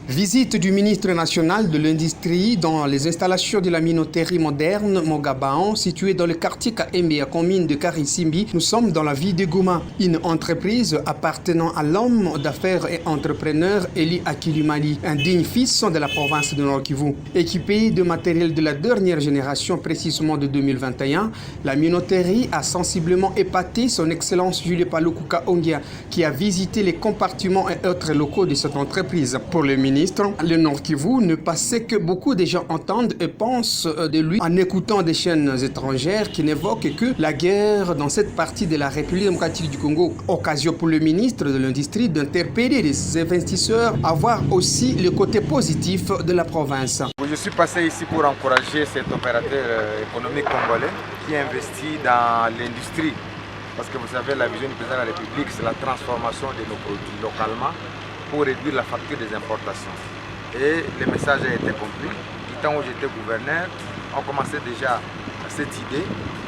Visite du ministre national de l'Industrie dans les installations de la minoterie moderne Mogabaon, située dans le quartier Kaembe, commune de Karisimbi. Nous sommes dans la ville de Goma, une entreprise appartenant à l'homme d'affaires et entrepreneur Eli Akilimali, un digne fils de la province de Nord-Kivu. Équipée de matériel de la dernière génération, précisément de 2021, la minoterie a sensiblement épaté son excellence Julie Paluku Kaongia, qui a visité les compartiments et autres locaux de cette entreprise. Pour le ministre, le Nord-Kivu ne passait que beaucoup de gens entendent et pensent de lui en écoutant des chaînes étrangères qui n'évoquent que la guerre dans cette partie de la République démocratique du Congo. Occasion pour le ministre de l'Industrie d'interpeller les investisseurs à voir aussi le côté positif de la province. Je suis passé ici pour encourager cet opérateur économique congolais qui investit dans l'industrie. Parce que vous savez, la vision du président de la République, c'est la transformation de nos produits localement pour réduire la facture des importations. Et le message a été compris. Du temps où j'étais gouverneur, on commençait déjà cette idée.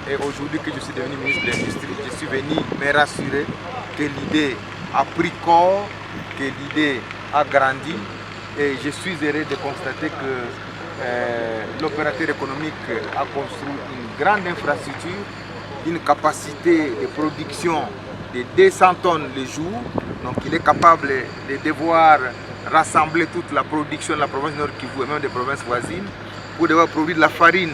Et aujourd'hui que je suis devenu ministre de l'Industrie, je suis venu me rassurer que l'idée a pris corps, que l'idée a grandi. Et je suis heureux de constater que l'opérateur économique a construit une grande infrastructure, une capacité de production de 200 tonnes le jour. Donc il est capable de devoir rassembler toute la production de la province Nord Kivu et même des provinces voisines pour devoir produire de la farine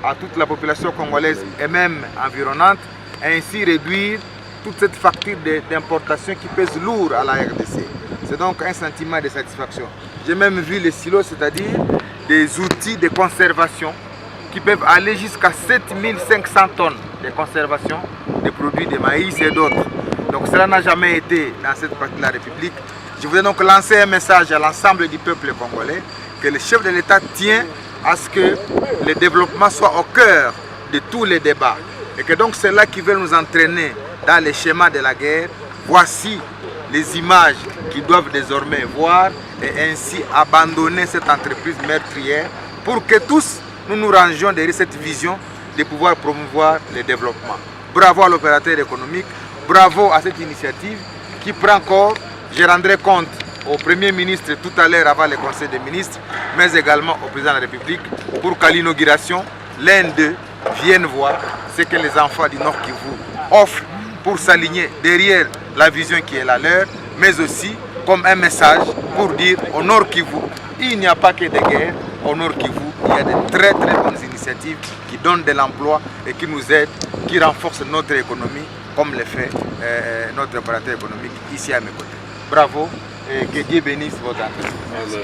à toute la population congolaise et même environnante, et ainsi réduire toute cette facture d'importation qui pèse lourd à la RDC. C'est donc un sentiment de satisfaction. J'ai même vu les silos, c'est-à-dire des outils de conservation qui peuvent aller jusqu'à 7500 tonnes de conservation des produits de maïs et d'autres. Donc cela n'a jamais été dans cette partie de la République. Je voudrais donc lancer un message à l'ensemble du peuple congolais que le chef de l'État tient à ce que le développement soit au cœur de tous les débats. Et que donc c'est là qui veulent nous entraîner dans les schémas de la guerre. Voici les images qu'ils doivent désormais voir et ainsi abandonner cette entreprise meurtrière pour que tous nous nous rangions derrière cette vision de pouvoir promouvoir le développement. Bravo à l'opérateur économique, bravo à cette initiative qui prend corps. Je rendrai compte au Premier ministre tout à l'heure avant le Conseil des ministres, mais également au Président de la République pour qu'à l'inauguration, l'un d'eux vienne voir ce que les enfants du Nord Kivu offrent pour s'aligner derrière la vision qui est la leur, mais aussi comme un message pour dire au Nord Kivu, il n'y a pas que des guerres, au Nord Kivu, il y a de très bonnes initiatives qui donnent de l'emploi et qui nous aident, qui renforcent notre économie, comme le fait notre opérateur économique ici à mes côtés. Bravo et que Dieu bénisse votre entreprise.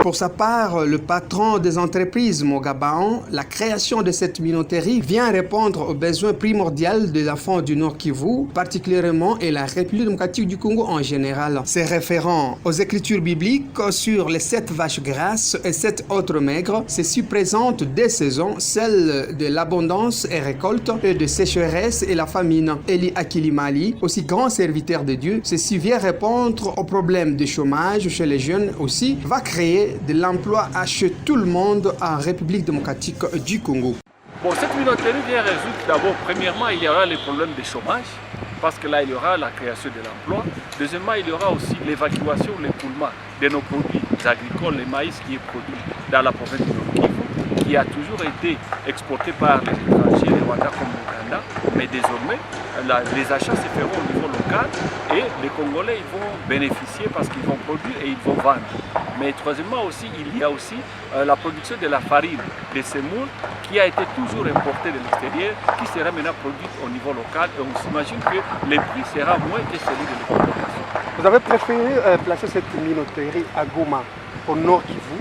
Pour sa part, le patron des entreprises Mogabaon, la création de cette minoterie vient répondre aux besoins primordiaux des enfants du Nord Kivu, particulièrement et la République démocratique du Congo en général. Se référant aux écritures bibliques sur les 7 vaches grasses et 7 autres maigres, ceci présente des saisons, celles de l'abondance et récolte, et de sécheresse et la famine. Eli Akilimali, aussi grand serviteur de Dieu, ceci vient répondre aux problèmes de chômage chez les jeunes aussi, va créer de l'emploi chez tout le monde en République démocratique du Congo. Bon, cette minoterie vient résoudre d'abord, premièrement, il y aura les problèmes de chômage, parce que là, il y aura la création de l'emploi. Deuxièmement, il y aura aussi l'évacuation, l'écoulement de nos produits agricoles, le maïs qui est produit dans la province de Nord Kivu, qui a toujours été exporté par les étrangers, les Rwandais comme l'Ouganda, mais désormais, les achats se feront au niveau local et les Congolais ils vont bénéficier parce qu'ils vont produire et ils vont vendre. Mais troisièmement aussi, il y a aussi la production de la farine, de semoule, qui a été toujours importée de l'extérieur, qui sera maintenant produite au niveau local et on s'imagine que le prix sera moins que celui de l'exportation. Vous avez préféré placer cette minoterie à Goma, au Nord Kivu,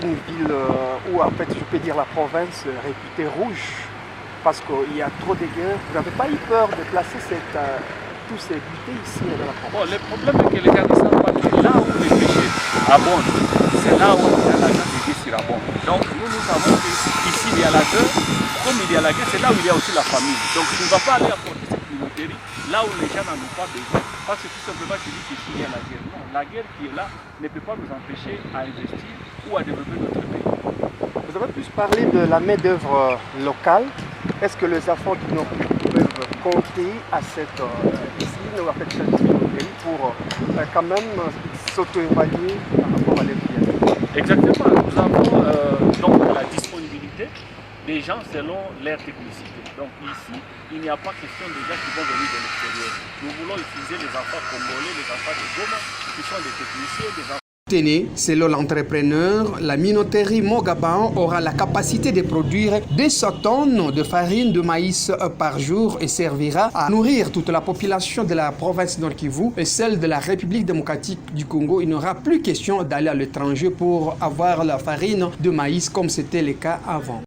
une ville où en fait je peux dire la province réputée rouge, parce qu'il y a trop de guerres. Vous n'avez pas eu peur de placer tous ces butés ici dans la province? Bon, le problème est que les gars ne savent pas que là où les péchés abondent, c'est là où il y a l'argent de Dieu surabonde. Donc nous savons qu'ici il y a la guerre, comme il y a la guerre, c'est là où il y a aussi la famine. Donc tu ne vas pas aller apporter cette minoterie là où les gens n'en ont pas besoin. Parce que tout simplement tu dis qu'ici il y a la guerre. Non, la guerre qui est là ne peut pas nous empêcher à investir ou à développer notre pays. Vous avez plus parlé de la main-d'œuvre locale. Est-ce que les enfants du Nord peuvent compter à cette usine ou à cette minoterie pour quand même s'auto-évaluer par rapport à les clients. Exactement. Nous avons donc la disponibilité des gens selon leur technicité. Donc ici, il n'y a pas question des gens qui vont venir de l'extérieur. Nous voulons utiliser les enfants congolais, les enfants de Goma, qui sont des techniciens, des enfants. Tenez, selon l'entrepreneur, la minoterie Mogabaon aura la capacité de produire 200 tonnes de farine de maïs par jour et servira à nourrir toute la population de la province Nord Kivu et celle de la République démocratique du Congo. Il n'aura plus question d'aller à l'étranger pour avoir la farine de maïs comme c'était le cas avant.